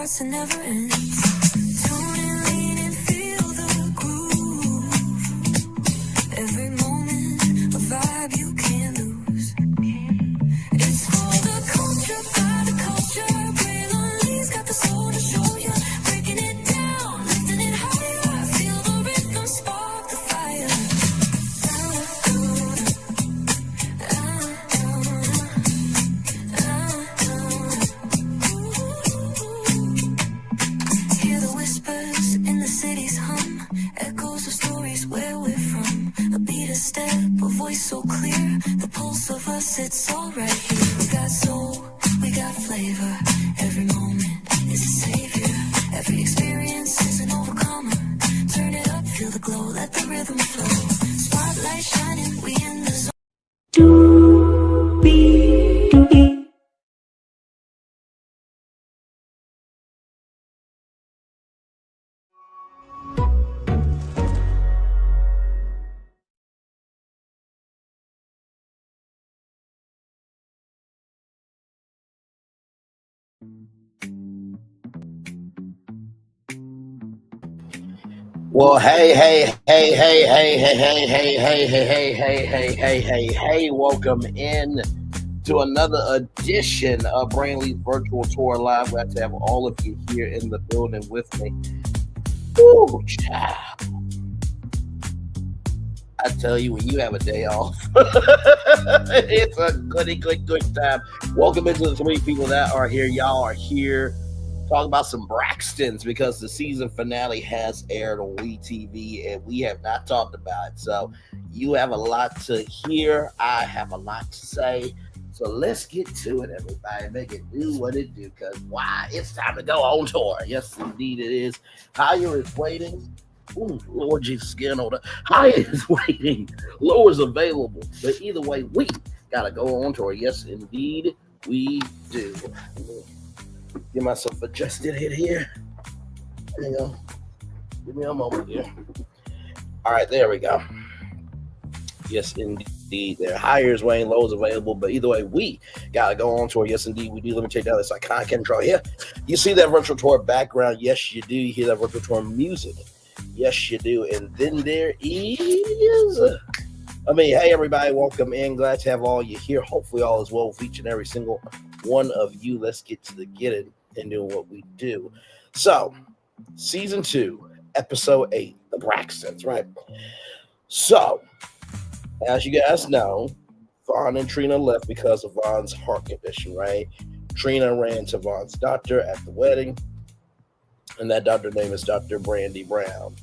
starts and never ends. Tune and lean and feel the groove. Every moment, a vibe you can't lose. It's for the culture, by the culture. Braylon got the soul to show you. Breaking it down, lifting it higher. Feel the rhythm, spark the fire. Hear the whispers in the city's hum. Echoes of stories where we're from. A beat, a step, a voice so clear. The pulse of us, it's all right here. We got soul, we got flavor. Every moment is a savior. Every experience is an overcomer. Turn it up, feel the glow, let the rhythm flow. Spotlight shining, we in the zone. Well, hey, welcome in to another edition of Brainley's Virtual Tour Live. Glad to have all of you here in the building with me. Ooh, child. I tell you, when you have a day off, it's a good time. Welcome into the three people that are here. Y'all are here. Talk about some Braxtons because the season finale has aired on WeTV and we have not talked about it. So you have a lot to hear. I have a lot to say. So let's get to it, everybody. Make it do what it do, because why? It's time to go on tour. Yes, indeed it is. Higher is waiting. Ooh, Lord Jesus, getting older. Higher is waiting. Lower is available. But either way, we got to go on tour. Yes, indeed we do. Get myself adjusted here. Hang on. Give me a moment here. All right, there we go. Yes, indeed. There. Higher is weighing, low is available. But either way, we got to go on tour. Yes, indeed, we do. Let me take down this iconic intro here. You see that virtual tour background? Yes, you do. You hear that virtual tour music? Yes, you do. And then there is... hey, everybody, welcome in. Glad to have all you here. Hopefully all is well with each and every single one of you. Let's get to the getting and doing what we do. So, season 2, episode 8, the Braxtons, right? So, as you guys know, Vaughn and Trina left because of Vaughn's heart condition, right? Trina ran to Vaughn's doctor at the wedding, and that doctor's name is Dr. Brandy Brown.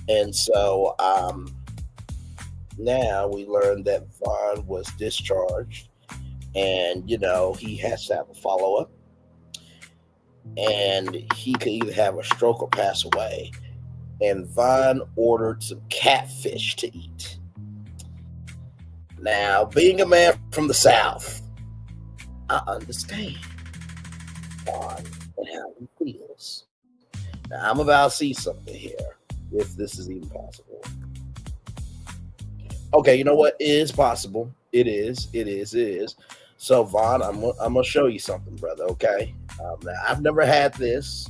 And so, now we learned that Vaughn was discharged, and, he has to have a follow-up. And he could either have a stroke or pass away. And Vaughn ordered some catfish to eat. Now, being a man from the South, I understand Vaughn and how he feels. Now, I'm about to see something here, if this is even possible. Okay, you know what? It is possible. It is. So, Vaughn, I'm going to show you something, brother, okay? Now, I've never had this,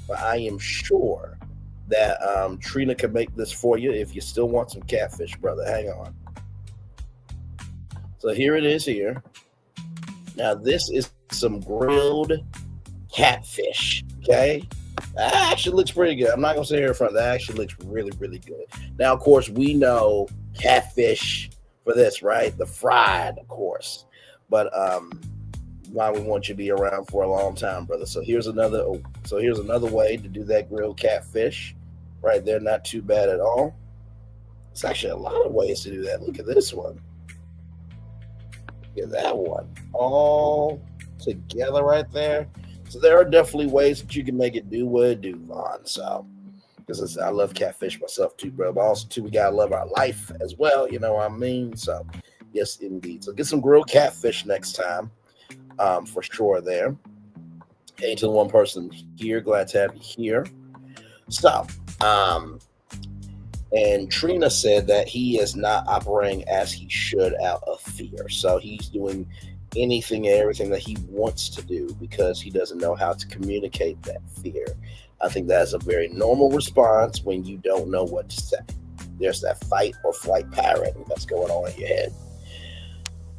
but I am sure that Trina can make this for you if you still want some catfish, brother. Hang on. So here it is here. Now, this is some grilled catfish, okay? That actually looks pretty good. I'm not going to say here in front. That actually looks really, really good. Now, of course, we know catfish for this, right? The fried, of course. But why we want you to be around for a long time, brother. So here's another way to do that grilled catfish. Right there, not too bad at all. It's actually a lot of ways to do that. Look at this one. Look at that one. All together right there. So there are definitely ways that you can make it do what it do, Vaughn. So, because I love catfish myself too, bro. But also too, we gotta love our life as well. You know what I mean? So, yes, indeed. So get some grilled catfish next time, for sure. There. Hey, to the one person here, glad to have you here. So, and Trina said that he is not operating as he should out of fear. So he's doing anything and everything that he wants to do because he doesn't know how to communicate that fear. I think that's a very normal response when you don't know what to say. There's that fight or flight pattern that's going on in your head.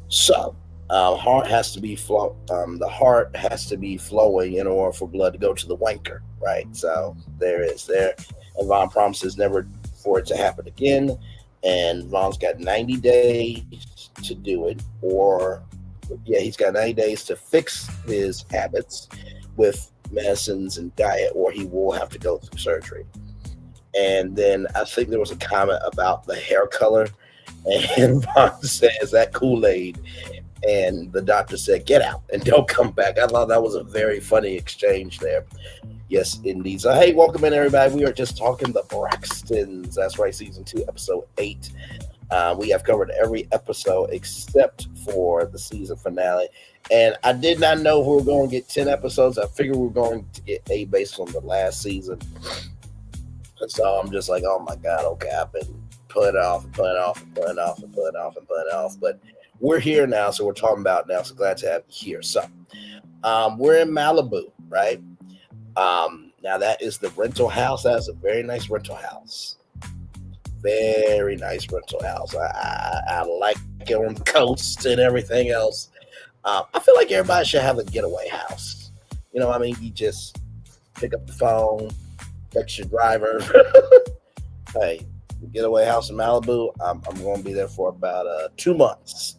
So, heart has to be the heart has to be flowing in order for blood to go to the wanker, right? So there is there, and Vaughn promises never for it to happen again. And Vaughn's got 90 days to do it, or yeah, he's got 90 days to fix his habits with medicines and diet, or he will have to go through surgery. And then I think there was a comment about the hair color, and Vaughn says that Kool-Aid, and the doctor said, "Get out and don't come back." I thought that was a very funny exchange there. Yes, indeed. So, hey, welcome in, everybody. We are just talking the Braxtons. That's right, season 2, episode 8. We have covered every episode except for the season finale. And I did not know we were going to get 10 episodes. I figured we were going to get 8 based on the last season. And so I'm just like, oh my God, okay, I've been putting it off and putting it off and putting it off and putting it off and putting it off. But we're here now, so we're talking about it now. So glad to have you here. So we're in Malibu, right? Now that is the rental house. That's a very nice rental house. Very nice rental house. I like it on the coast and everything else. I feel like everybody should have a getaway house. You know what I mean? You just pick up the phone, text your driver. Hey, getaway house in Malibu. I'm going to be there for about 2 months.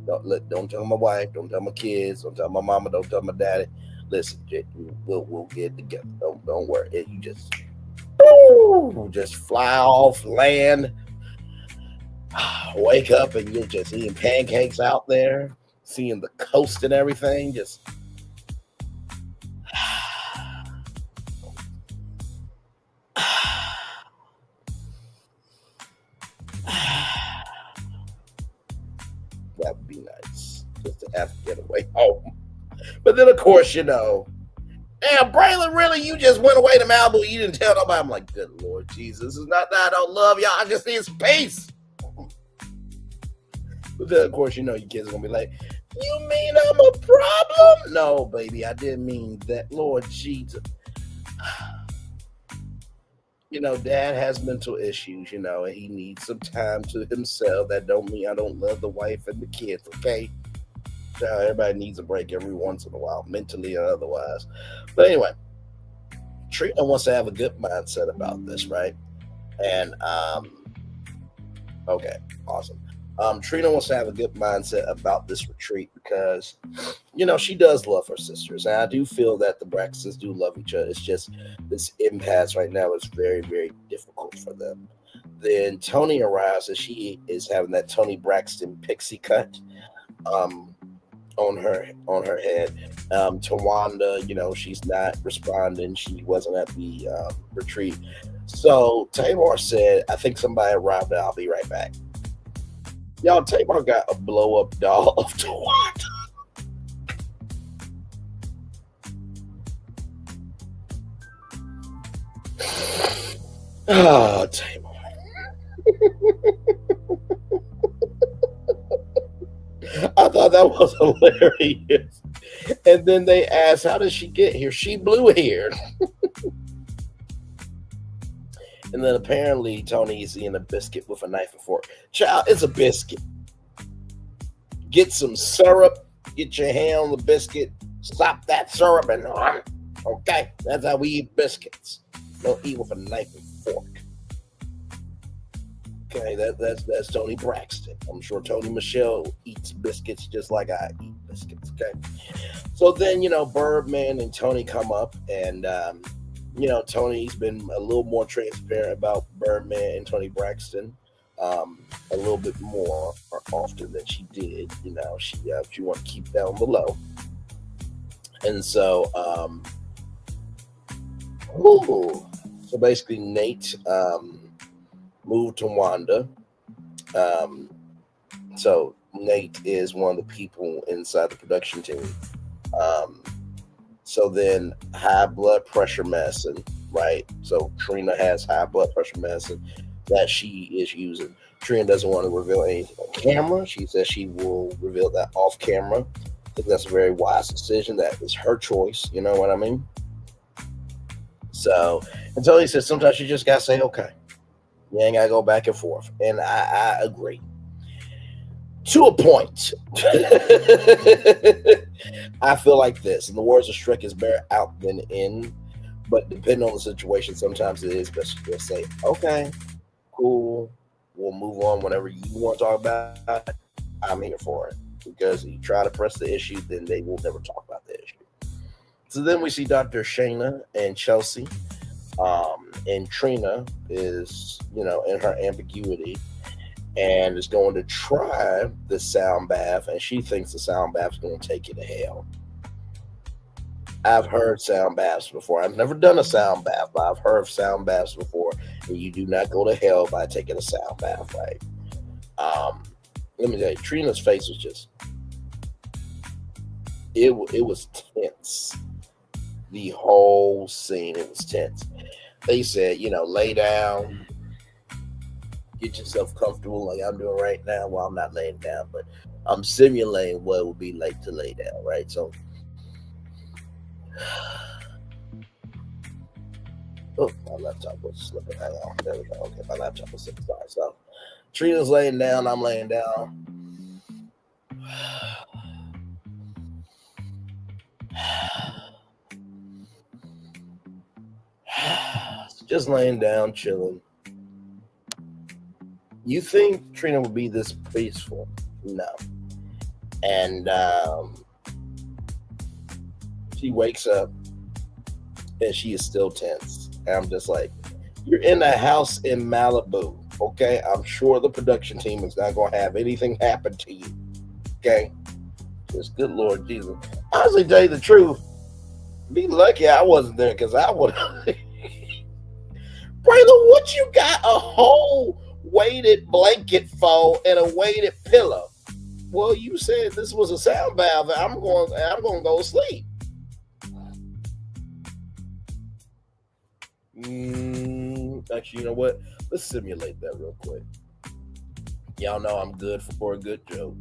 Don't tell my wife. Don't tell my kids. Don't tell my mama. Don't tell my daddy. Listen, we'll get it together. Don't worry. You just fly off, land, wake up, and you're just eating pancakes out there, seeing the coast and everything. Just that would be nice, just to have to get away home. But then, of course, damn, Braylon, really, you just went away to Malibu. You didn't tell nobody. I'm like, good Lord Jesus, it's not that I don't love y'all. I just need some peace. But then, of course, your kids are going to be like, you mean I'm a problem? No, baby, I didn't mean that. Lord Jesus. Dad has mental issues, and he needs some time to himself. That don't mean I don't love the wife and the kids, okay? Everybody needs a break every once in a while, mentally or otherwise. But anyway, Trina wants to have a good mindset about this, right? And okay, awesome. Trina wants to have a good mindset about this retreat because, she does love her sisters, and I do feel that the Braxtons do love each other. It's just this impasse right now is very, very difficult for them. Then Tony arrives, and she is having that Tony Braxton pixie cut. On her head. Towanda, she's not responding. She wasn't at the retreat. So Tamar said, I think somebody arrived and I'll be right back. Y'all, Tamar got a blow-up doll of Towanda. Oh, Tamar. I thought that was hilarious. And then they asked, how did she get here? She blew here. And then apparently Tony is eating a biscuit with a knife and fork. Child, it's a biscuit. Get some syrup. Get your hand on the biscuit. Stop that syrup and okay. That's how we eat biscuits. Don't eat with a knife and fork. Okay, that's Tony Braxton. I'm sure Tony Michelle eats biscuits just like I eat biscuits. Okay, so then Birdman and Tony come up, and Tony's been a little more transparent about Birdman and Tony Braxton, a little bit more often than she did. She want to keep down below, and so so basically Nate moved to Towanda. So Nate is one of the people inside the production team. So then high blood pressure medicine, right? So Trina has high blood pressure medicine that she is using. Trina doesn't want to reveal anything on camera. She says she will reveal that off camera. I think that's a very wise decision. That is her choice. You know what I mean? So, and Tony says sometimes you just gotta say okay. You ain't gotta go back and forth. And I agree. To a point. I feel like this. In the words of Shrek, is better out than in. But depending on the situation, sometimes it is best to just say, okay, cool. We'll move on whenever you want to talk about it. I'm here for it. Because if you try to press the issue, then they will never talk about the issue. So then we see Dr. Shayna and Chelsea. And Trina is, in her ambiguity and is going to try the sound bath. And she thinks the sound bath is going to take you to hell. I've heard sound baths before. I've never done a sound bath, but I've heard of sound baths before. And you do not go to hell by taking a sound bath, right? Let me tell you, Trina's face was just, it was tense. The whole scene, it was tense. They said, lay down, get yourself comfortable like I'm doing right now. Well, I'm not laying down, but I'm simulating what it would be like to lay down, right? So, oh, my laptop was slipping. Hang on. There we go. Okay, my laptop was slipping. Sorry. So, Trina's laying down. I'm laying down. Just laying down, chilling. You think Trina would be this peaceful? No. And she wakes up and she is still tense. And I'm just like, you're in a house in Malibu, okay? I'm sure the production team is not going to have anything happen to you, okay? Just good Lord Jesus. Honestly, tell you the truth, be lucky I wasn't there because I would have. Braylon, what you got a whole weighted blanket for and a weighted pillow? Well, you said this was a sound bath. I'm going to go to sleep. Actually, you know what? Let's simulate that real quick. Y'all know I'm good for a good joke.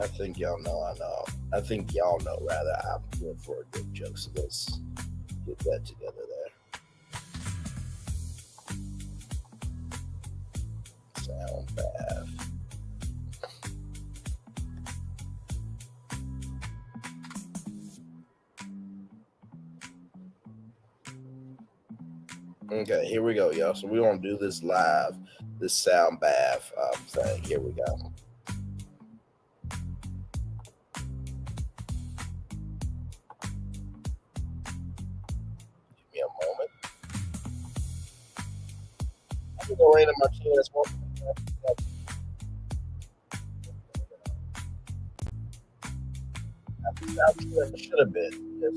I think y'all know I know. I think y'all know, rather, I'm good for a good joke. So let's get that together there. Sound bath. Okay, here we go, y'all. So we're going to do this live, this sound bath thing. Here we go. Give me a moment. I'm going to go right in my chest. I should have been. Yes.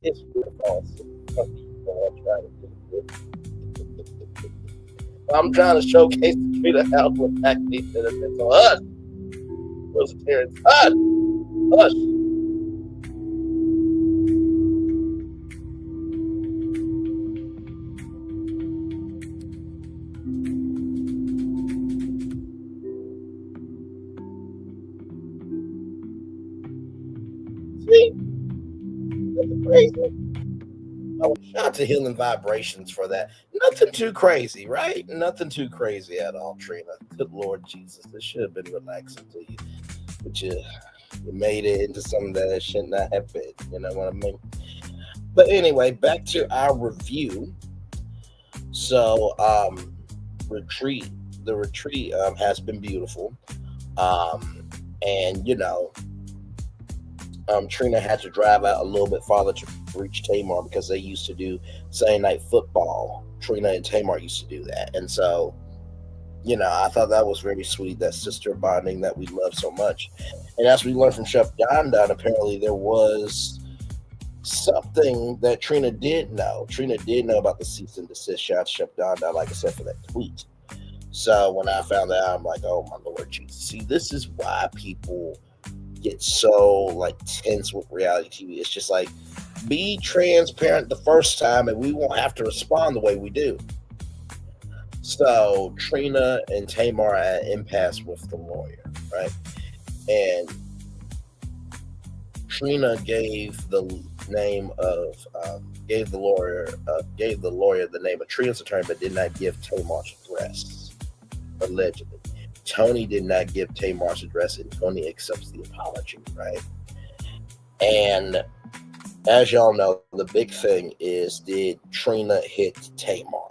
It's I'm trying to showcase the Trina house with acne benefits on us. Those parents, us. See? Oh, shout out to Healing Vibrations for that. Nothing too crazy, right? Nothing too crazy at all, Trina. Good Lord Jesus, this should have been relaxing to you, but you made it into something that it should not have been. You know what I mean? But anyway, back to our review. So, retreat. The retreat has been beautiful, and Trina had to drive out a little bit farther to reach Tamar because they used to do Sunday night football. Trina and Tamar used to do that. And so, I thought that was very sweet, that sister bonding that we love so much. And as we learned from Chef Towanda, apparently there was something that Trina did know. Trina did know about the cease and desist. Shout out to Chef Towanda, like I said, for that tweet. So when I found out, I'm like, oh my Lord Jesus. See, this is why people get so tense with reality TV. It's just like, be transparent the first time and we won't have to respond the way we do. So Trina and Tamar are at an impasse with the lawyer, right? And Trina gave the lawyer the name of Trina's attorney, but did not give Tamar's address, allegedly. Tony did not give Tamar's address, and Tony accepts the apology, right? And as y'all know, the big thing is, did Trina hit Tamar?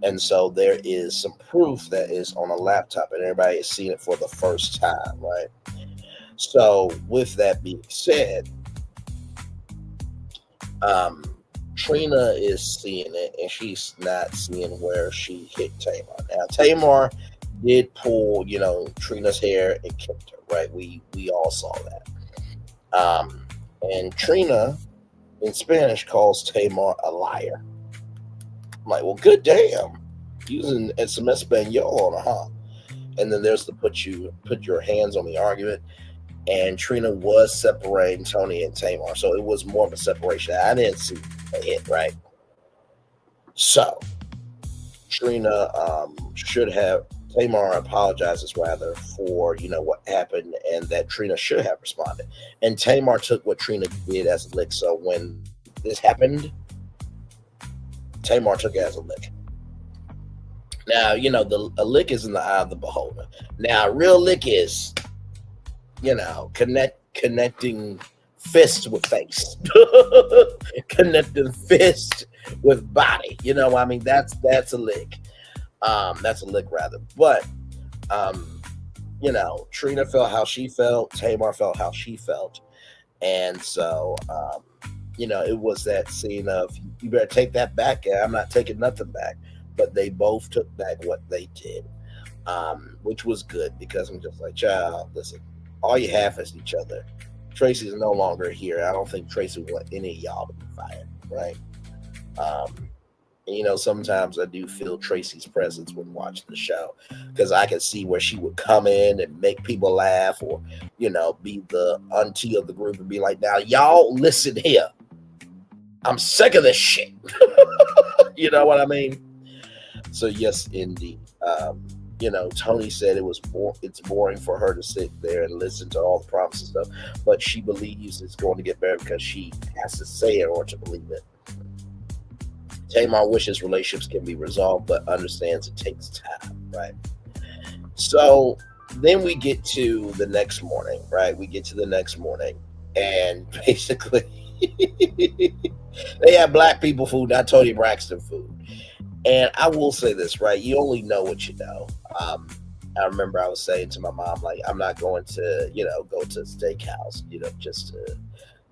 And so there is some proof that is on a laptop, and everybody has seen it for the first time, right? So with that being said, Trina is seeing it, and she's not seeing where she hit Tamar. Now, Tamar did pull, Trina's hair and kicked her, right? We all saw that. And Trina, in Spanish, calls Tamar a liar. I'm like, well, good damn. Using some Espanol on her, huh? And then there's the put your hands on the argument. And Trina was separating Tony and Tamar. So it was more of a separation. I didn't see a hit, right? So Trina Tamar apologizes rather for, what happened, and that Trina should have responded. And Tamar took what Trina did as a lick. So when this happened, Tamar took it as a lick. Now, a lick is in the eye of the beholder. Now, a real lick is, connecting fist with face, connecting fist with body. That's a lick. That's a lick rather. But, Trina felt how she felt. Tamar felt how she felt. And so, it was that scene of, you better take that back. And I'm not taking nothing back. But they both took back what they did, which was good, because I'm just like, child, listen, all you have is each other. Tracy's no longer here. I don't think Tracy want any of y'all to be fired, right? Sometimes I do feel Tracy's presence when watching the show, because I can see where she would come in and make people laugh, or, be the auntie of the group and be like, now, y'all listen here. I'm sick of this shit. You know what I mean? So yes, indeed. Tony said it's boring for her to sit there and listen to all the promises and stuff, but she believes it's going to get better because she has to say it or to believe it. Tamar wishes relationships can be resolved, but understands it takes time, right? So then we get to the next morning, right? And basically they have black people food, not Tony Braxton food. And I will say this, right? You only know what you know. I remember I was saying to my mom, like, I'm not going to, go to a steakhouse,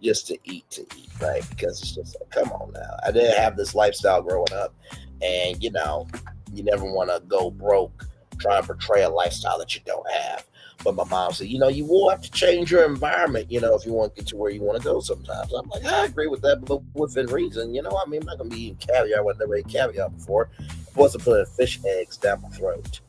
just to eat, right? Because it's just like, come on now. I didn't have this lifestyle growing up. And, you never want to go broke trying to portray a lifestyle that you don't have. But my mom said, you will have to change your environment, if you want to get to where you want to go sometimes. I'm like, I agree with that, but within reason. I'm not going to be eating caviar. I've never ate caviar before. I wasn't putting fish eggs down my throat.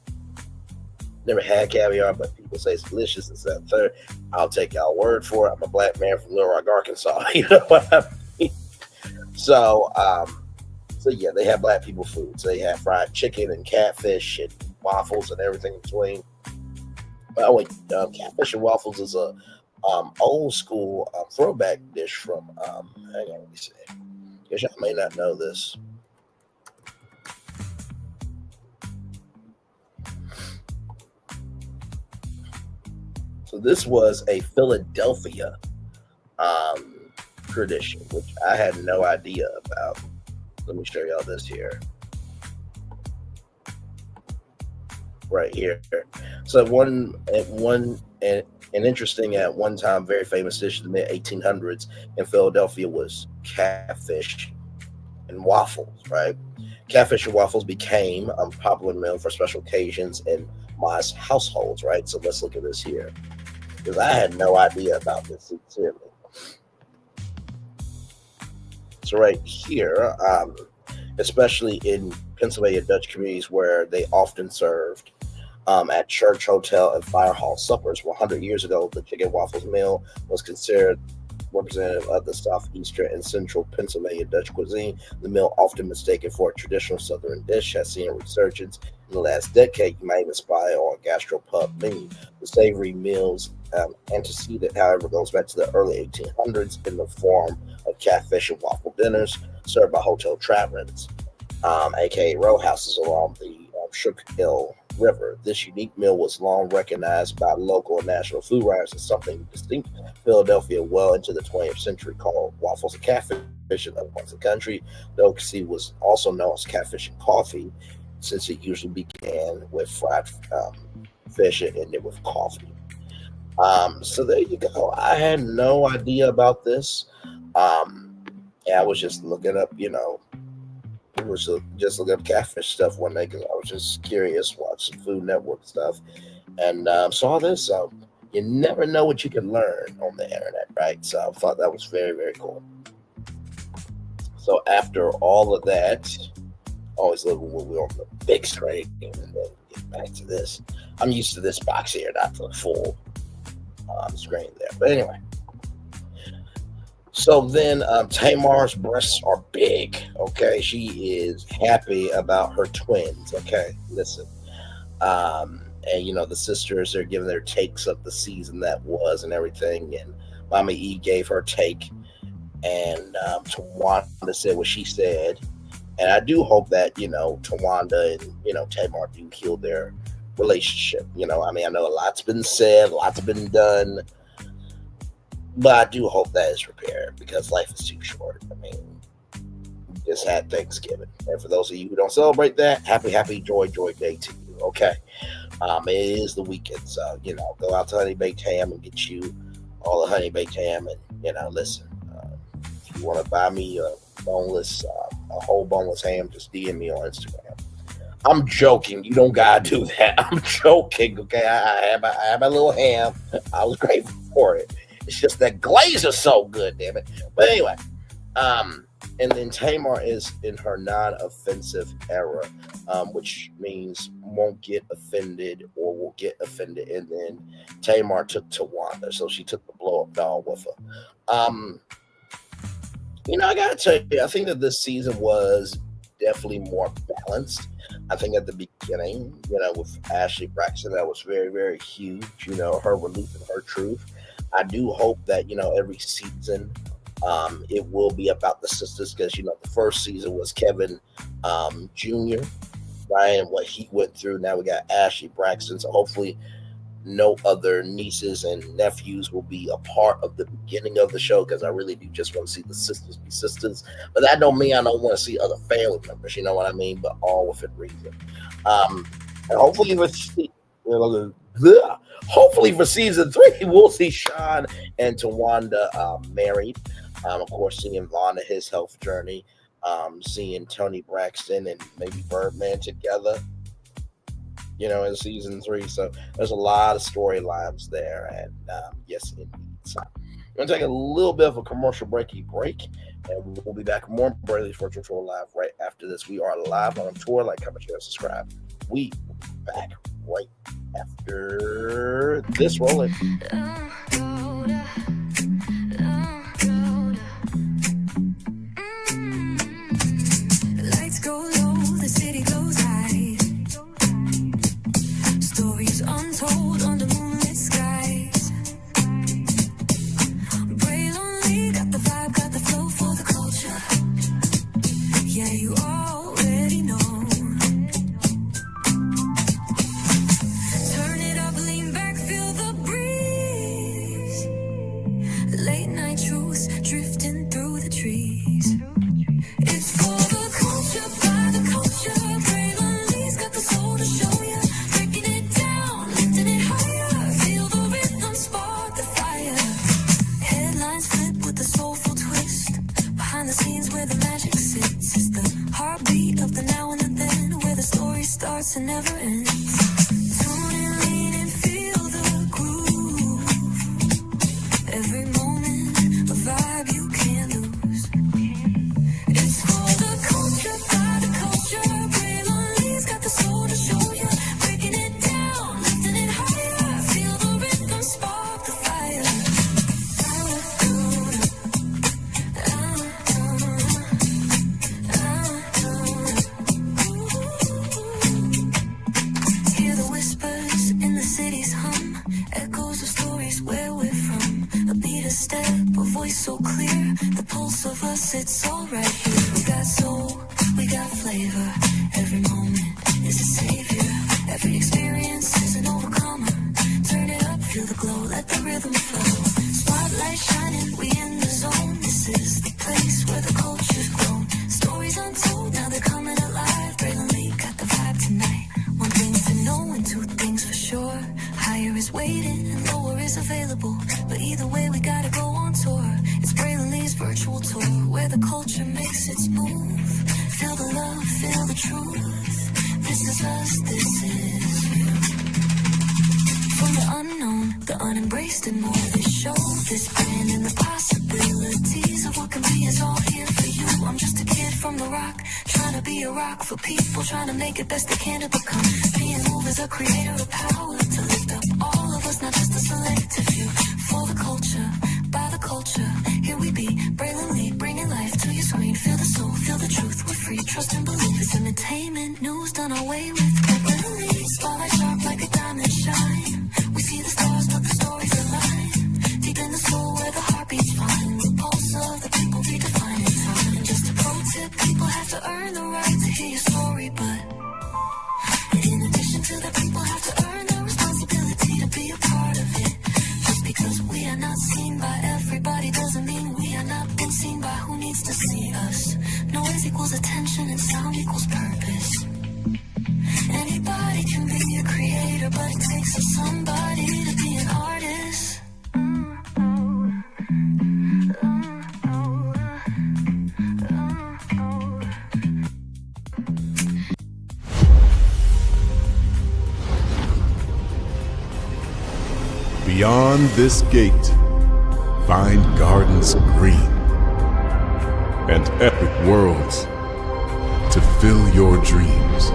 Never had caviar, but people say it's delicious. It's that third. I'll take y'all word for it. I'm a black man from Little Rock, Arkansas. You know what I mean? So yeah, they have black people food. So they have fried chicken and catfish and waffles and everything in between. Catfish and waffles is a old school throwback dish from. Hang on, let me see. Guess y'all may not know this. So this was a Philadelphia tradition, which I had no idea about. Let me show y'all this here, right here. So an interesting at one time very famous dish in the mid 1800s in Philadelphia was catfish and waffles. Right, catfish and waffles became a popular meal for special occasions in most households. Right, so let's look at this here because I had no idea about this sincerely. So right here, especially in Pennsylvania Dutch communities where they often served at church, hotel, and fire hall suppers. 100 years ago, the chicken waffles meal was considered representative of the southeastern and central Pennsylvania Dutch cuisine. The meal, often mistaken for a traditional southern dish, has seen a resurgence in the last decade. You might even spy on a gastropub menu. The savory meals antecedent, however, goes back to the early 1800s in the form of catfish and waffle dinners served by hotel travelers, aka row houses along the Schuylkill River. This unique meal was long recognized by local and national food writers as something distinct Philadelphia well into the 20th century, called waffles and catfish in other parts of the country. The delicacy was also known as catfish and coffee, since it usually began with fried fish and ended with coffee. So there you go. I had no idea about this. Yeah, I was just looking up, it was just looking up catfish stuff one day because I was just curious, watch some Food Network stuff, and saw this. So you never know what you can learn on the internet, right? So I thought that was very, very cool. So after all of that, always love when we're on the big screen and then get back to this. I'm used to this box here, not the full screen there. But anyway. So then Tamar's breasts are big. Okay. She is happy about her twins. Okay. Listen. And the sisters are giving their takes of the season that was and everything. And Mama E gave her take. And Towanda said what she said. And I do hope that, Towanda and, Tamar do heal their relationship. I know a lot's been said, lots been done. But I do hope that is repaired because life is too short. Just had Thanksgiving. And for those of you who don't celebrate that, happy, joy day to you. Okay. It is the weekend. So, go out to Honey Baked Ham and get you all the Honey Baked Ham. And, listen, if you want to buy me a whole boneless ham, just DM me on Instagram. I'm joking. You don't gotta do that. I'm joking. Okay. I had my little ham. I was grateful for it. It's just that glaze is so good, damn it. But anyway, and then Tamar is in her non-offensive era, which means won't get offended or will get offended. And then Tamar took Towanda, so she took the blow-up doll with her. I gotta tell you, I think that this season was definitely more balanced. I think at the beginning, with Ashley Braxton, that was very, very huge. Her releasing her truth. I do hope that, every season it will be about the sisters because, the first season was Kevin Jr., right, and what he went through. Now we got Ashley Braxton, so hopefully no other nieces and nephews will be a part of the beginning of the show because I really do just want to see the sisters be sisters. But that don't mean I don't want to see other family members, you know what I mean? But all within reason. And hopefully hopefully for season 3, we'll see Sean and Towanda married. Of course, seeing Vaughn and his health journey, seeing Tony Braxton and maybe Birdman together, in season 3. So there's a lot of storylines there. And yes, indeed. So I'm going to take a little bit of a commercial break, and we'll be back with more Brady's Virtual Tour Live right after this. We are live on tour. Like, comment, share, subscribe. We will be back right after this. Rolling. Lights go low, the city goes high. Stories untold under moonlit skies. of the now and the then, where the story starts and never ends. Tune in, lean and feel the groove. Every moment, a vibe you can't lose. It's for the culture, by the culture. Braylon's got the soul to show you. Breaking it down, lifting it higher. Feel the rhythm, spark the fire. Hear the whispers in the city's hum, echoes of stories where we're from. A beat, a step, a voice so clear, the pulse of us, it's all right here. We got soul, we got flavor, every moment is a savior, every experience is an overcomer. Turn it up, feel the glow, let the rhythm flow. Spotlight shining, we in the zone, this is the place where the culture's grown. Stories untold, now they're coming alive. Braylon Lee got the vibe tonight. One thing to know and two things for sure. Higher is waiting and lower is available, but either way we gotta go on tour. It's Braylon Lee's virtual tour, where the culture makes its move. Feel the love, feel the truth. This is us, this is you. From the unknown, the unembraced and more. This show, this brand and the possibilities of what can be is all here for you. I'm just a kid from the rock, trying to be a rock for people, trying to make it best they can to become. Being moved as a creator of power to lift up all of us, not just a selective few. For the culture, by the culture, here we be. Braylon Lee, bringing life to your screen. Feel the soul, feel the truth. We're free, trust and believe. It's entertainment, news done our way with. Braylon Lee, spotlight sharp like a diamond shine. We see the stars, but the stories align. Deep in the soul where the heartbeats find. The pulse of the people redefining time. And just a pro tip, people have to earn the right to hear your story, but in addition to that, people have to earn the responsibility to be a part of it. Just because we are not seen by everybody doesn't mean we are not been seen by who needs to see us. Noise equals attention and sound equals purpose. Anybody can be a creator, but it takes a somebody to be an artist. Beyond this gate, find gardens green and epic worlds to fill your dreams.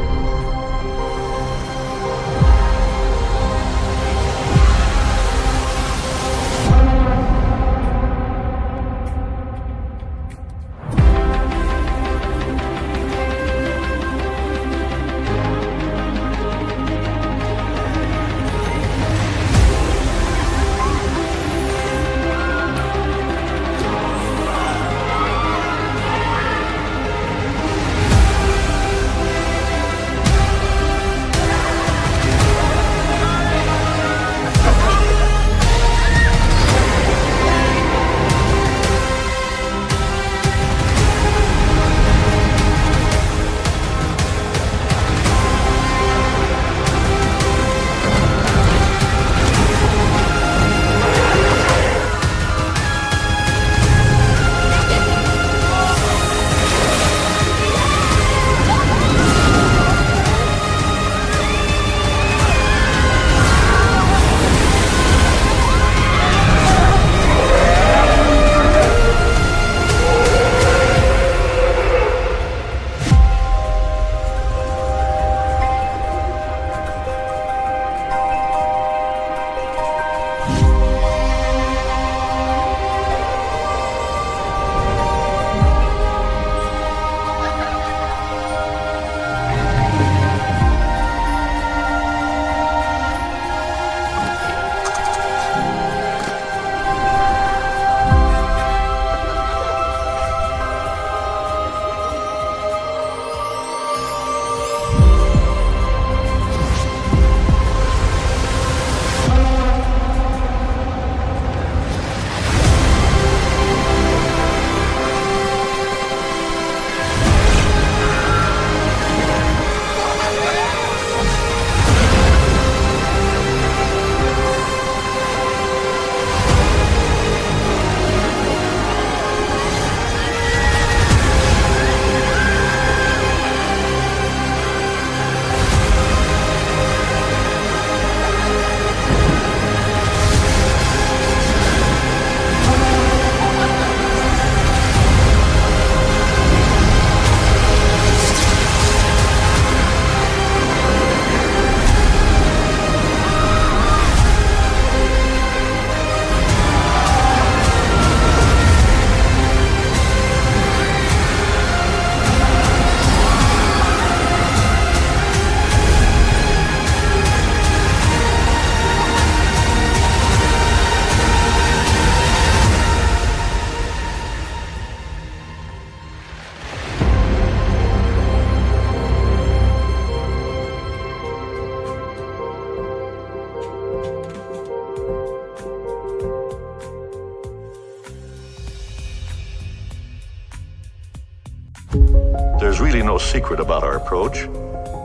no secret about our approach.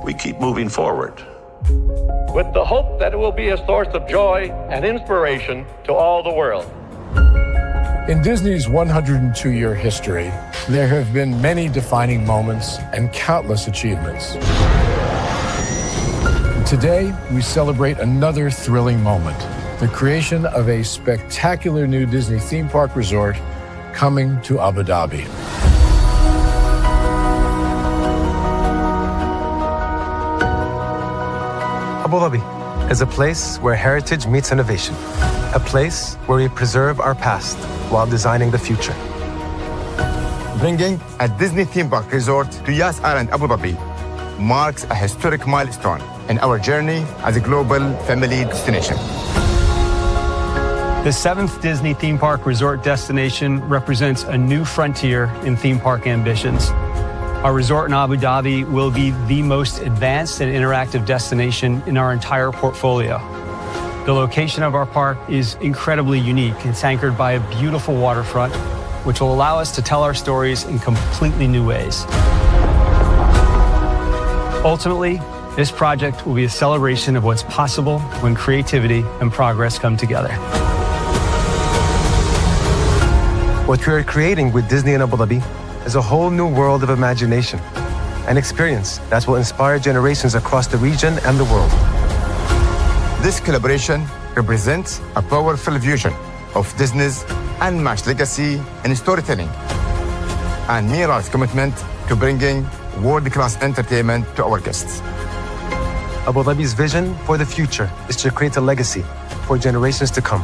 We keep moving forward. With the hope that it will be a source of joy and inspiration to all the world. In Disney's 102-year history, there have been many defining moments and countless achievements. Today, we celebrate another thrilling moment, the creation of a spectacular new Disney theme park resort coming to Abu Dhabi. Abu Dhabi is a place where heritage meets innovation, a place where we preserve our past while designing the future. Bringing a Disney theme park resort to Yas Island, Abu Dhabi, marks a historic milestone in our journey as a global family destination. The 7th Disney theme park resort destination represents a new frontier in theme park ambitions. Our resort in Abu Dhabi will be the most advanced and interactive destination in our entire portfolio. The location of our park is incredibly unique. It's anchored by a beautiful waterfront, which will allow us to tell our stories in completely new ways. Ultimately, this project will be a celebration of what's possible when creativity and progress come together. What we are creating with Disney in Abu Dhabi is a whole new world of imagination, an experience that will inspire generations across the region and the world. This collaboration represents a powerful fusion of Disney's unmatched legacy in storytelling and Mira's commitment to bringing world-class entertainment to our guests. Abu Dhabi's vision for the future is to create a legacy for generations to come.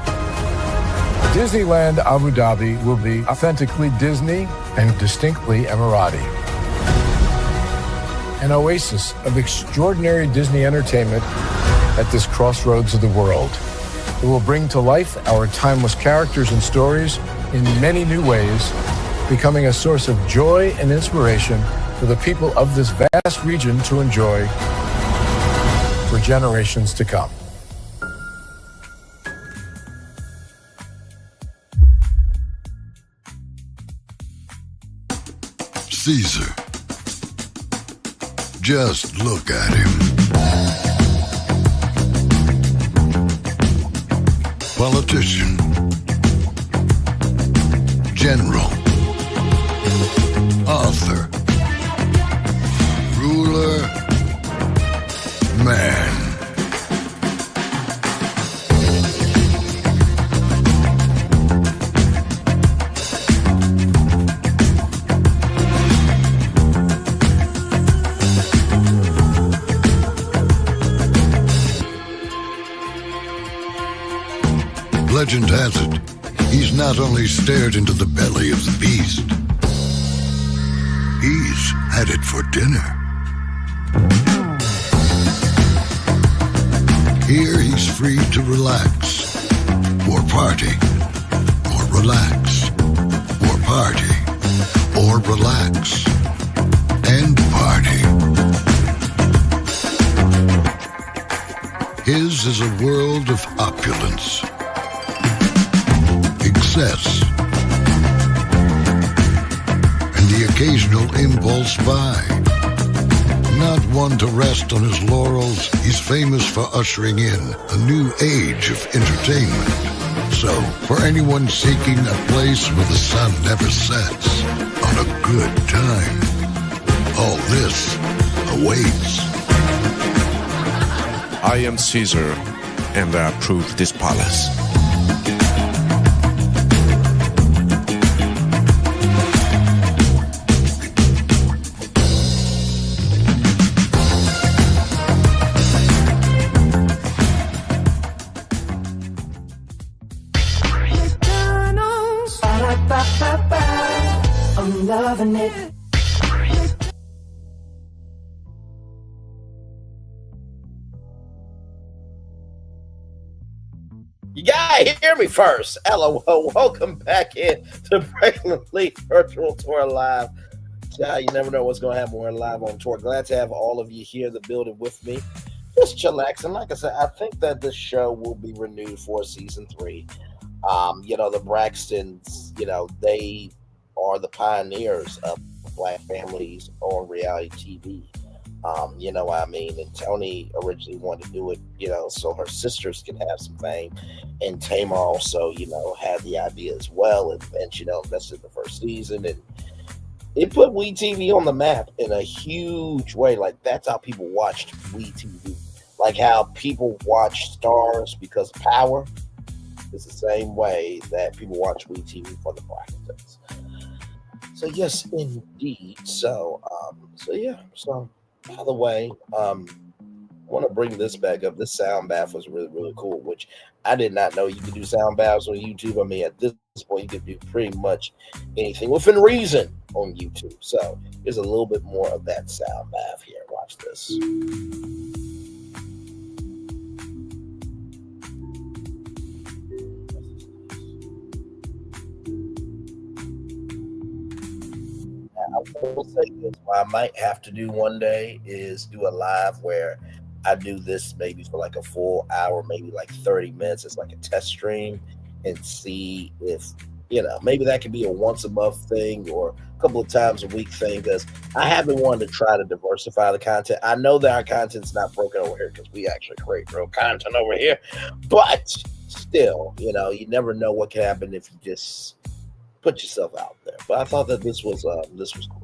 Disneyland Abu Dhabi will be authentically Disney and distinctly Emirati. An oasis of extraordinary Disney entertainment at this crossroads of the world. It will bring to life our timeless characters and stories in many new ways, becoming a source of joy and inspiration for the people of this vast region to enjoy for generations to come. Caesar. Just look at him. Politician. General. Author. Ruler. Man. Legend has it, he's not only stared into the belly of the beast, he's had it for dinner. Here he's free to relax, or party, or relax, or party, or relax, and party. His is a world of opulence, excess, and the occasional impulse buy. Not one to rest on his laurels, he's famous for ushering in a new age of entertainment. So, for anyone seeking a place where the sun never sets on a good time, all this awaits. I am Caesar, and I approve this palace. I'm loving it. You gotta hear me first. Hello, welcome back in to Breaking League Virtual Tour Live. Yeah, you never know what's going to happen when we're live on tour. Glad to have all of you here in the building with me. Just chillaxing. Like I said, I think that this show will be renewed for season 3. The Braxtons, they are the pioneers of black families on reality TV. You know what I mean? And Tony originally wanted to do it, you know, so her sisters could have some fame. And Tamar also, you know, had the idea as well. And you know, invested in the first season. And it put WeTV on the map in a huge way. Like, that's how people watched WeTV. Like how people watch Stars because of Power. It's the same way that people watch WeTV for the Braxtons. So yes, indeed. So yeah. So by the way, I want to bring this back up. This sound bath was really, really cool, which I did not know you could do sound baths on YouTube. I mean, at this point, you could do pretty much anything within reason on YouTube. So there's a little bit more of that sound bath here. Watch this. I will say this, what I might have to do one day is do a live where I do this maybe for like a full hour, maybe like 30 minutes. It's like a test stream, and see if, you know, maybe that could be a once a month thing or a couple of times a week thing, because I have been wanting to try to diversify the content. I know that our content's not broken over here because we actually create real content over here, but still, you know, you never know what can happen if you just put yourself out there. But I thought that this was cool.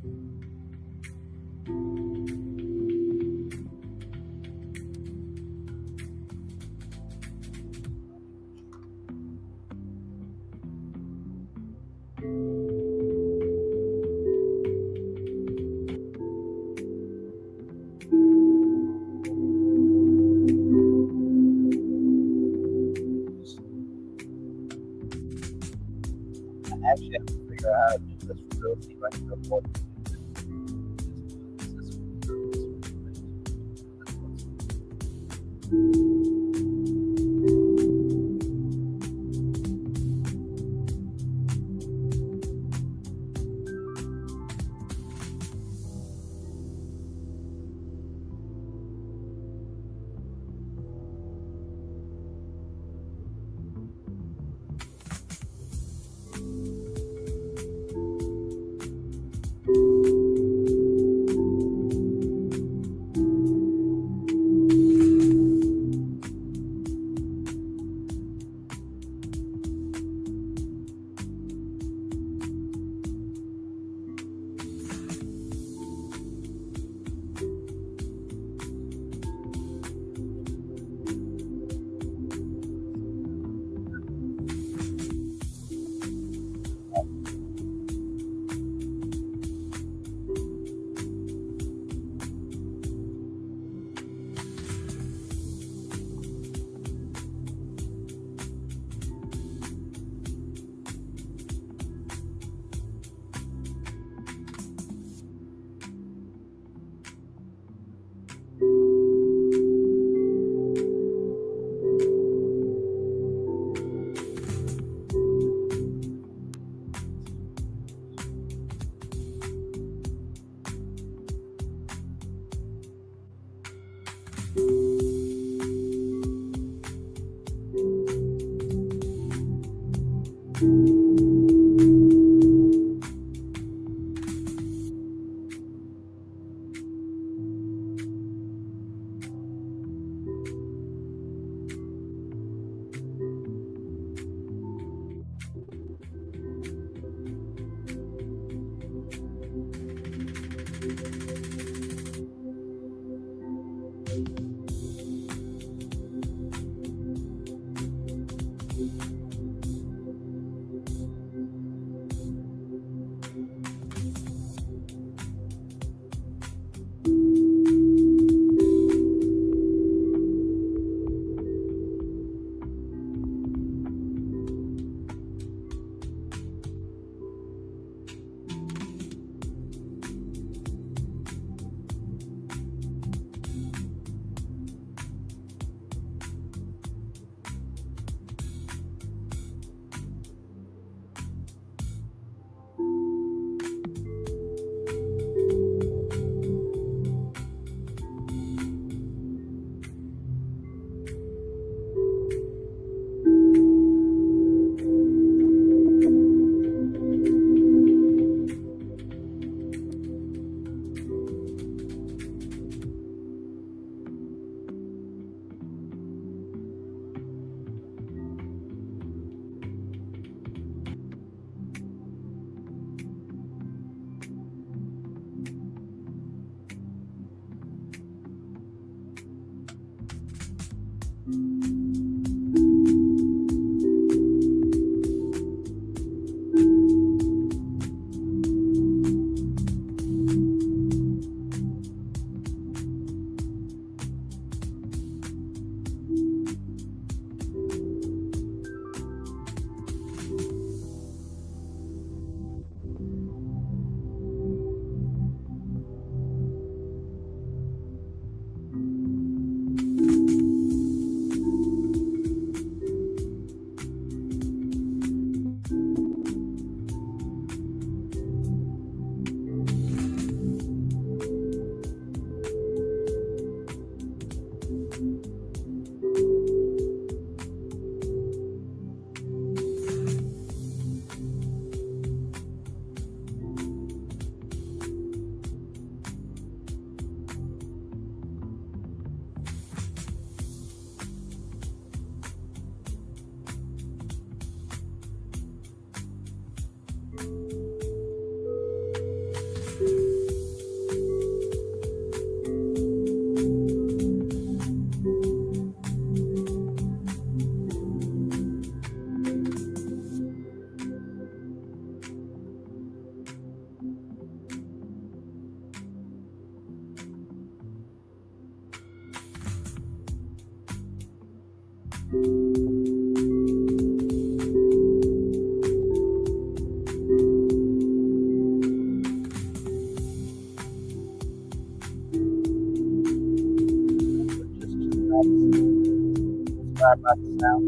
I actually have to figure out how to do this for real. See if I can report this. Sorry about the sound.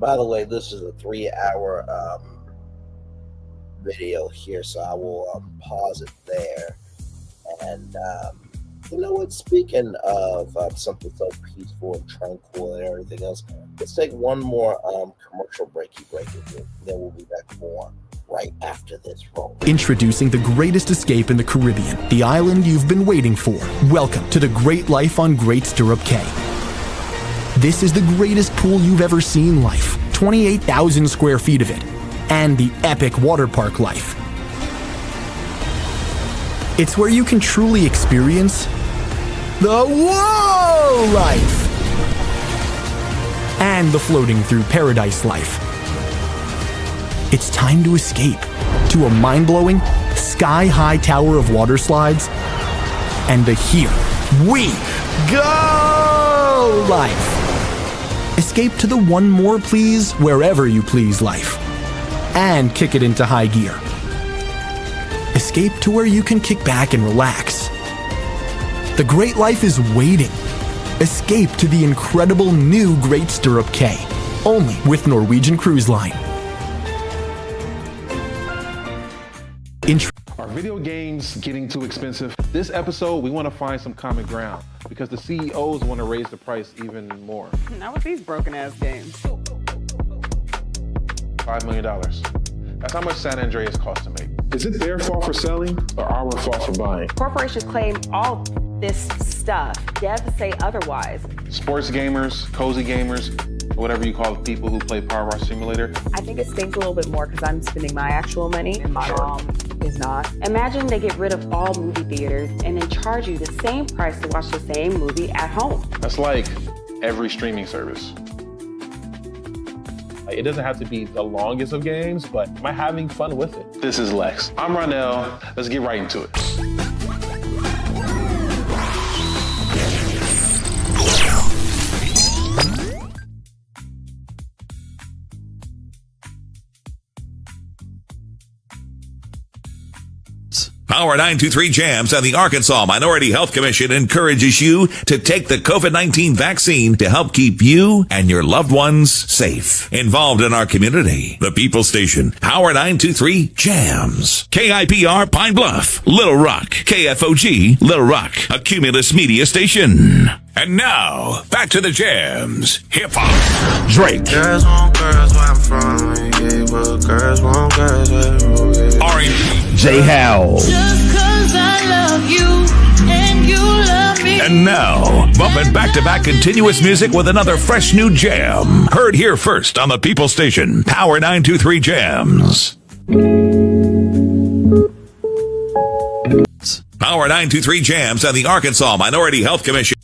By the way, this is a 3-hour video here, so I will pause it there. And you know what? Speaking of something so peaceful and tranquil and everything else, let's take one more commercial breaky break, and then we'll be back more right after this roll. Introducing the greatest escape in the Caribbean, the island you've been waiting for. Welcome to the Great Life on Great Stirrup Cay. This is the greatest pool you've ever seen life, 28,000 square feet of it, and the epic water park life. It's where you can truly experience the whoa life and the floating through paradise life. It's time to escape to a mind-blowing, sky-high tower of water slides and the Here We Go life. Escape to the one more please wherever you please life and kick it into high gear. Escape to where you can kick back and relax. The great life is waiting. Escape to the incredible new Great Stirrup Cay, only with Norwegian Cruise Line. Are video games getting too expensive? This episode, we want to find some common ground because the CEOs want to raise the price even more. Not with these broken-ass games. $5 million. That's how much San Andreas costs to make. Is it their fault for selling or our fault for buying? Corporations claim all this stuff. Devs say otherwise. Sports gamers, cozy gamers, whatever you call the people who play Power Wash Simulator. I think it stings a little bit more because I'm spending my actual money and my mom is not. Imagine they get rid of all movie theaters and then charge you the same price to watch the same movie at home. That's like every streaming service. It doesn't have to be the longest of games, but am I having fun with it? This is Lex. I'm Ronell. Let's get right into it. Power 923 Jams and the Arkansas Minority Health Commission encourages you to take the COVID-19 vaccine to help keep you and your loved ones safe. Involved in our community, the People Station, Power 923 Jams. KIPR Pine Bluff, Little Rock, KFOG, Little Rock, a Cumulus Media Station. And now, back to the jams. Hip-hop. Drake. Girls want girls where I'm from. Yeah, well, girls want girls where I'm from. R&B. J. Howell. Just 'cause I love you and you love me. And now, bumping back-to-back continuous music with another fresh new jam. Heard here first on the People Station, Power 923 Jams. Power 923 Jams and the Arkansas Minority Health Commission.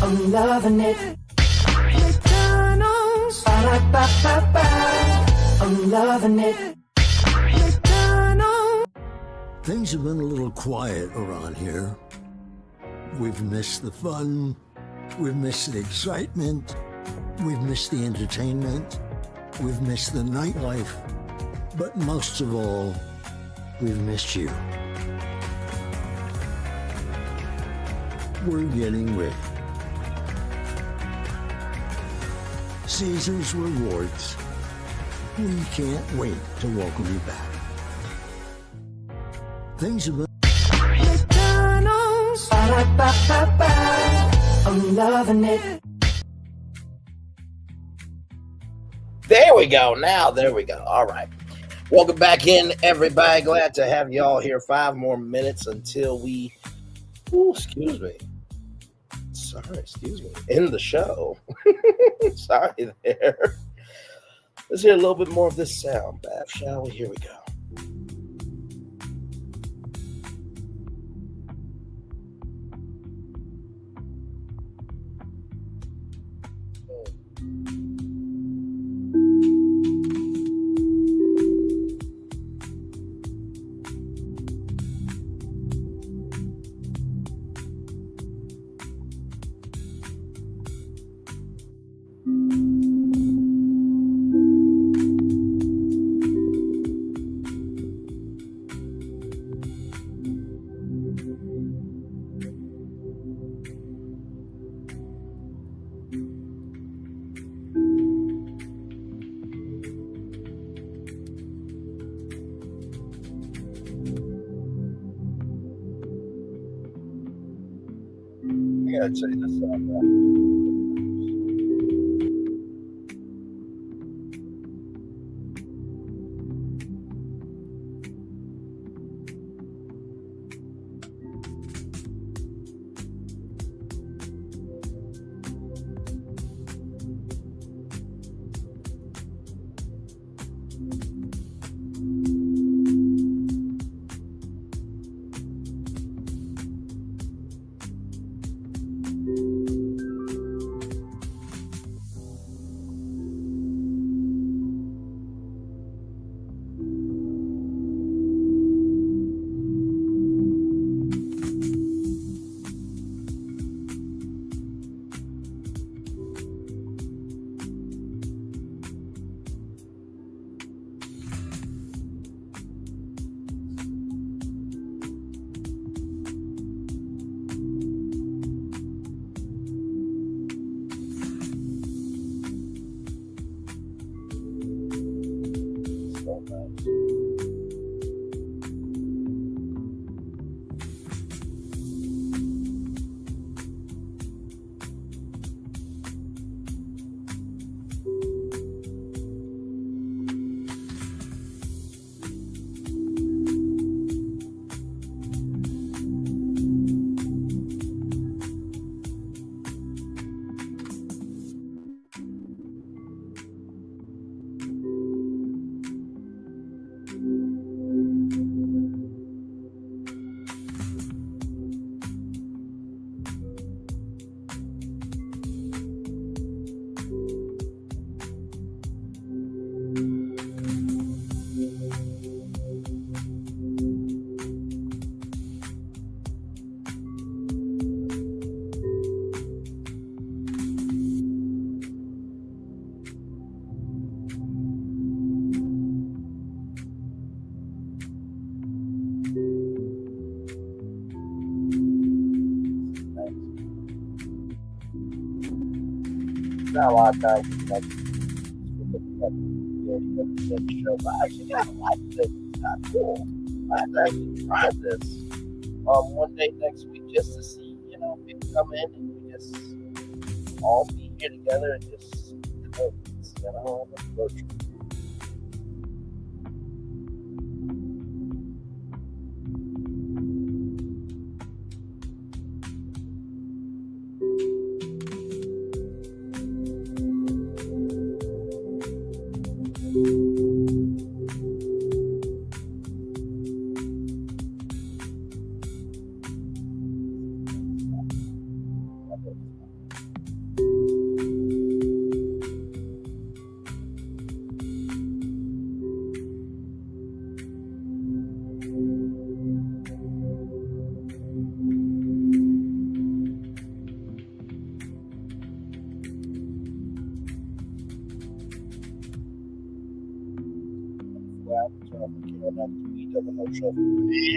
I'm loving it. McDonald's. I'm loving it. McDonald's. Things have been a little quiet around here. We've missed the fun. We've missed the excitement. We've missed the entertainment. We've missed the nightlife. But most of all, we've missed you. We're getting ready. Caesar's Rewards. We can't wait to welcome you back. Things have been... McDonald's. I'm loving it. There we go. Now, there we go. All right. Welcome back in, everybody. Glad to have y'all here. 5 more minutes until we... Ooh, excuse me. Sorry, excuse me. End the show. Sorry there. Let's hear a little bit more of this sound bath, shall we? Here we go. I gotta check this out, man. not a lot of times, like, show, but I actually got a lot of things. It's not cool. I have to actually try this one day next week just to see, people come in and we just all be here together and just virtual.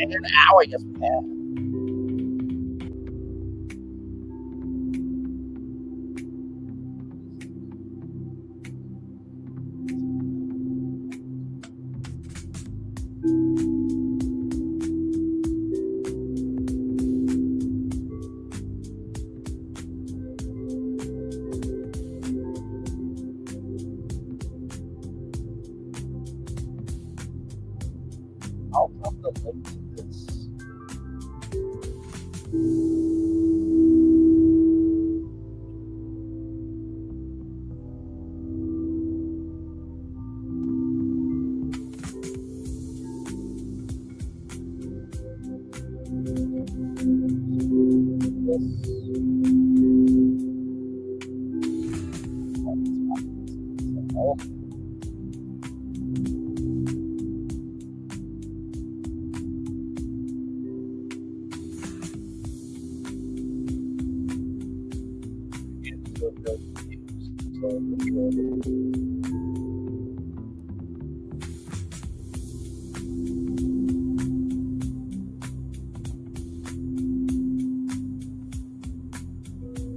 In an hour, yes, we have. I'll drop the link to this.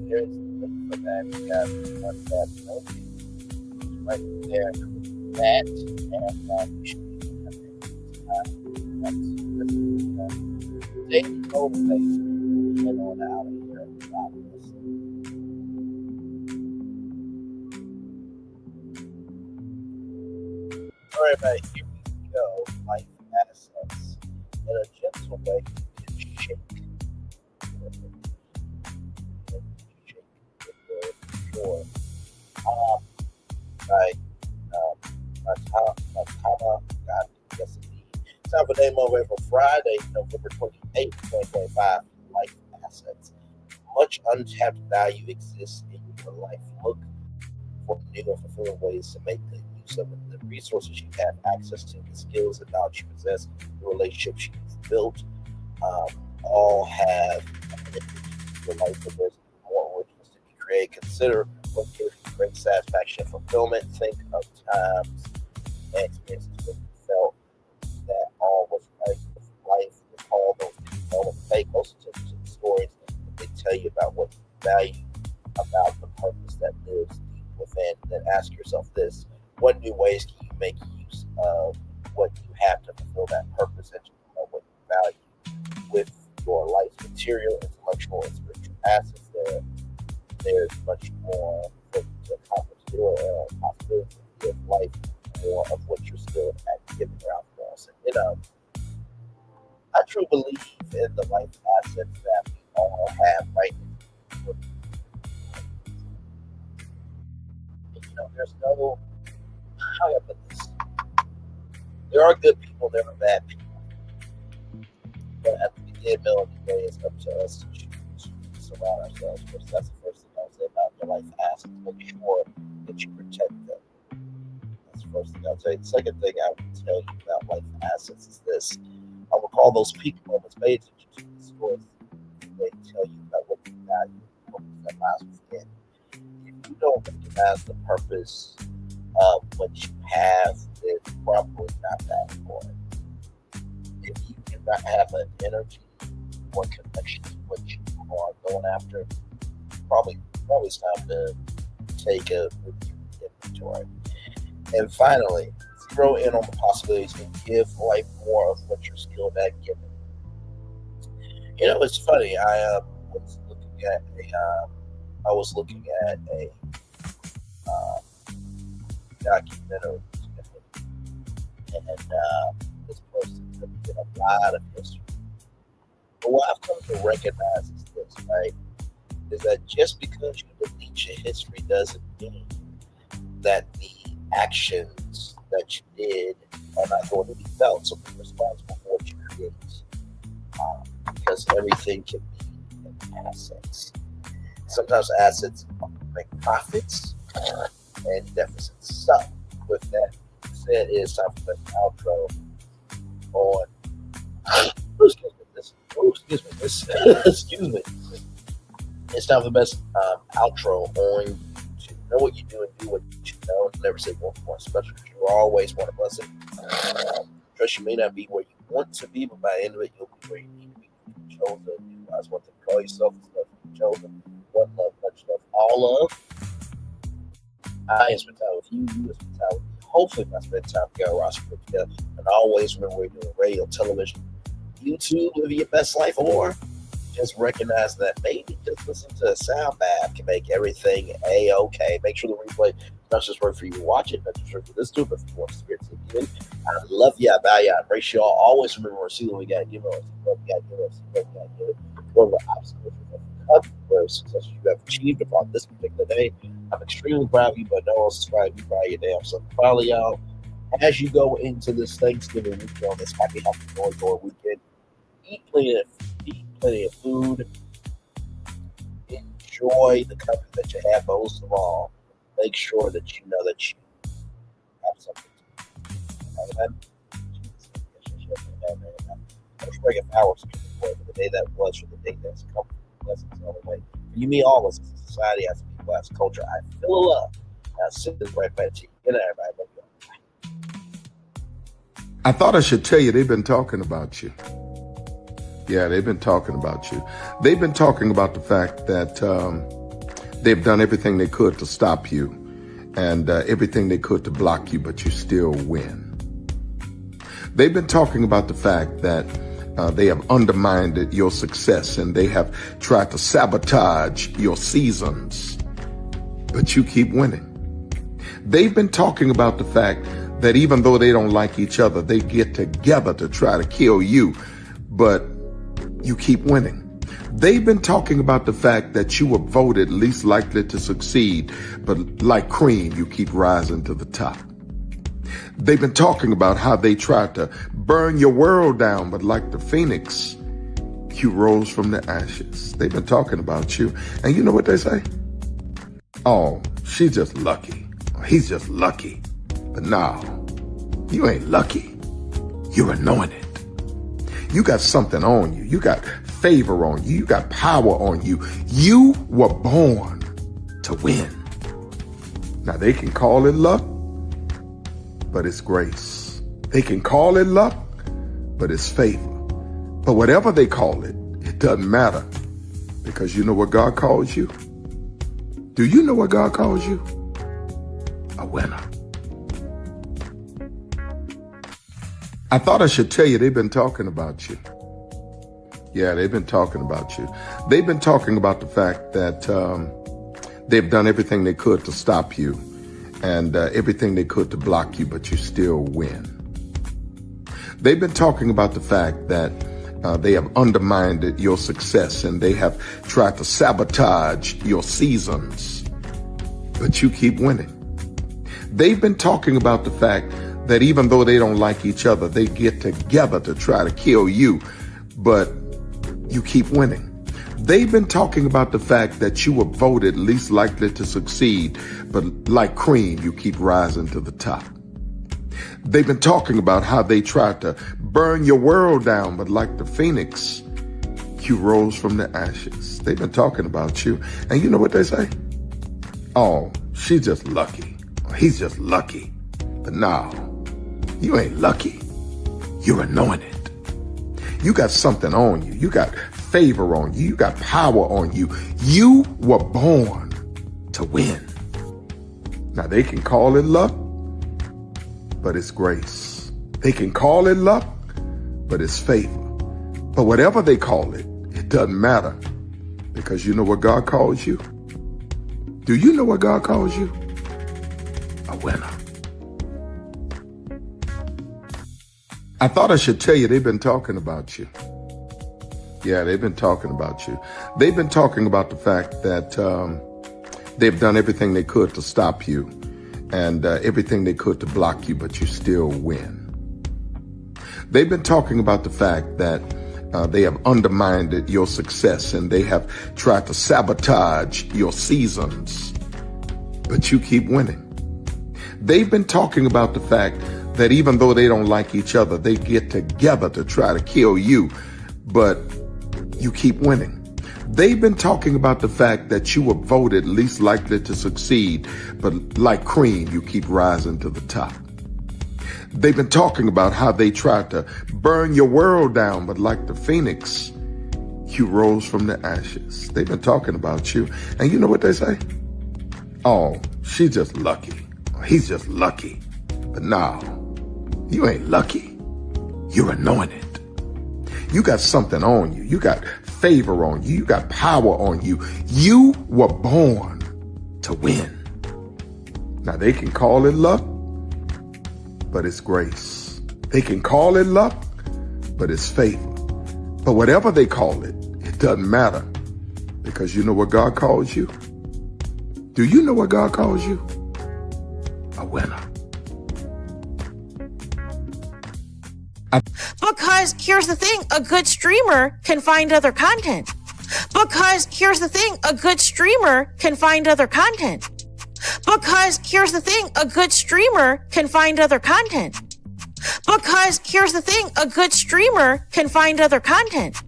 There's the link for that. We got that right there. That and you should be daily motivation. Get on out of here and stop this. All right, everybody, here we go. Life assets. In a gentle way, you can shake. Sure. Right. Matama, God, yes indeed. Time for Name Over for Friday, November 28th, 2025. Life assets. Much untapped value exists in your life. Look for new and fulfilling ways to make good use of the resources you have access to, the skills and knowledge you possess, the relationships you've built. All have your life, but there's more origins to be created. Consider what gives you great satisfaction and fulfillment. Think of times and experiences when you felt that all was right with life. Recall those moments. Pay close attention to the stories that they tell you about what you value, about the purpose that lives deep within. Then ask yourself this: what new ways can you make use of what you have to fulfill that purpose and to know what you value with your life, material, intellectual, and spiritual assets? There's much more for you to accomplish. There are possibilities of life, more of what you're still at giving around for us. And I truly believe in the life assets that we all have right now. There's no, how do I put this? There are good people, there are bad people. But at the beginning of the day, it's up to us to choose to surround ourselves with. That's the first thing I would say about your life assets. Make sure that you protect them. That's the first thing I would say. The second thing I would tell you about life assets is this: I will call those peak moments. Pay attention to the stories. They tell you about what you value, what that lies within. If you don't recognize the purpose of what you have, it's probably not that important. If you cannot have an energy or connection to what you are going after, probably it's time to take a inventory. And finally, throw in on the possibilities and give life more of what you're skilled at giving. You know, it's funny. I was looking at a documentary, and this person did a lot of history. But what I've come to recognize is this, right? Is that just because you delete your history doesn't mean that the actions that you did are not going to be felt. So be responsible for what you create. Because everything can be assets. Sometimes assets make profits and deficits. So, with that said, it's time for the outro on. Excuse me. It's time for the best outro on to know what you do and do what you know. Never say one more special because you always want a blessing. Trust you may not be where you want to be, but by the end of it, you'll be where you need to be. You chosen. You guys want to call yourself stuff. You chosen. One love, much love, all love. I spend time with you. You spend time with me. Hopefully, if I spend time together, we're together. And always remember we're doing radio, television, YouTube, living your best life, or just recognize that maybe just listen to a sound bath can make everything a-okay. Make sure the replay not just work for you to watch it, not just work for this too, but for more spirits to get in. I love you, I value you, I embrace you all. Always remember, see what we got to give us, what we got to give us, what we got to give it. What are the obstacles you have overcome, what success you have achieved upon this particular day. I'm extremely proud of you, but no one subscribe, you proud of your damn self. Finally, y'all, as you go into this Thanksgiving weekend, this happy weekend, eat plenty of food. Enjoy the company that you have. Most of all, make sure that you know that you have something to do. Amen. I was breaking flowers for the day that was, for the day that's come. Blessings all the way. For you, me, all of us as a society, as a people, as a culture, I feel love. I'll send this right back to you. Good night, everybody. I thought I should tell you they've been talking about you. Yeah, they've been talking about you. They've been talking about the fact that they've done everything they could to stop you and everything they could to block you, but you still win. They've been talking about the fact that they have undermined your success and they have tried to sabotage your seasons, but you keep winning. They've been talking about the fact that even though they don't like each other, they get together to try to kill you, but you keep winning. They've been talking about the fact that you were voted least likely to succeed, but like cream, you keep rising to the top. They've been talking about how they tried to burn your world down, but like the phoenix, you rose from the ashes. They've been talking about you. And you know what they say? Oh, she's just lucky. He's just lucky. But no, you ain't lucky. You're anointed. You got something on you. You got favor on you. You got power on you. You were born to win. Now they can call it luck, but it's grace. They can call it luck, but it's favor. But whatever they call it, it doesn't matter, because you know what God calls you? Do you know what God calls you? A winner. I thought I should tell you they've been talking about you. Yeah, they've been talking about you. They've been talking about the fact that they've done everything they could to stop you and everything they could to block you, but you still win. They've been talking about the fact that they have undermined your success and they have tried to sabotage your seasons, but you keep winning. They've been talking about the fact that even though they don't like each other, they get together to try to kill you, but you keep winning. They've been talking about the fact that you were voted least likely to succeed, but like cream, you keep rising to the top. They've been talking about how they tried to burn your world down, but like the phoenix, you rose from the ashes. They've been talking about you. And you know what they say? Oh, she's just lucky. He's just lucky. But no, you ain't lucky. You're anointed. You got something on you. You got favor on you. You got power on you. You were born to win. Now, they can call it luck, but it's grace. They can call it luck, but it's favor. But whatever they call it, it doesn't matter, because you know what God calls you? Do you know what God calls you? A winner. I thought I should tell you, they've been talking about you. Yeah, they've been talking about you. They've been talking about the fact that they've done everything they could to stop you and everything they could to block you, but you still win. They've been talking about the fact that they have undermined your success and they have tried to sabotage your seasons, but you keep winning. They've been talking about the fact that even though they don't like each other, they get together to try to kill you, but you keep winning. They've been talking about the fact that you were voted least likely to succeed, but like cream, you keep rising to the top. They've been talking about how they tried to burn your world down, but like the phoenix, you rose from the ashes. They've been talking about you. And you know what they say? Oh, she's just lucky. He's just lucky. But no, you ain't lucky. You're anointed. You got something on you. You got favor on you. You got power on you. You were born to win. Now, they can call it luck, but it's grace. They can call it luck, but it's favor. But whatever they call it, it doesn't matter, because you know what God calls you? Do you know what God calls you? A winner. Because here's the thing, a good streamer can find other content. Because here's the thing, a good streamer can find other content. Because here's the thing, a good streamer can find other content. Because here's the thing, a good streamer can find other content.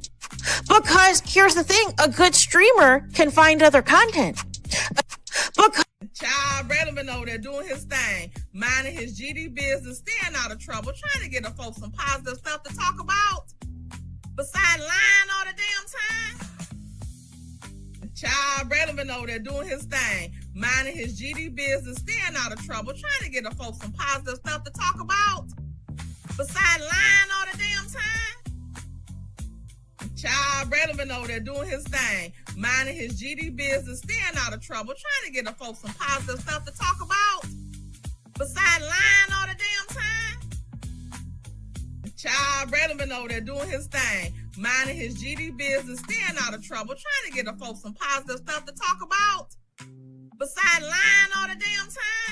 Because here's the thing, a good streamer can find other content. Child Redman over there doing his thing, minding his GD business, staying out of trouble, trying to get the folks some positive stuff to talk about, besides lying all the damn time. Child Redman over there doing his thing, minding his GD business, staying out of trouble, trying to get the folks some positive stuff to talk about, besides lying all the damn time. Child Redman over there doing his thing, minding his GD business, staying out of trouble, trying to get the folks some positive stuff to talk about, besides lying all the damn time. Child Redman over there doing his thing, minding his GD business, staying out of trouble, trying to get the folks some positive stuff to talk about, besides lying all the damn time.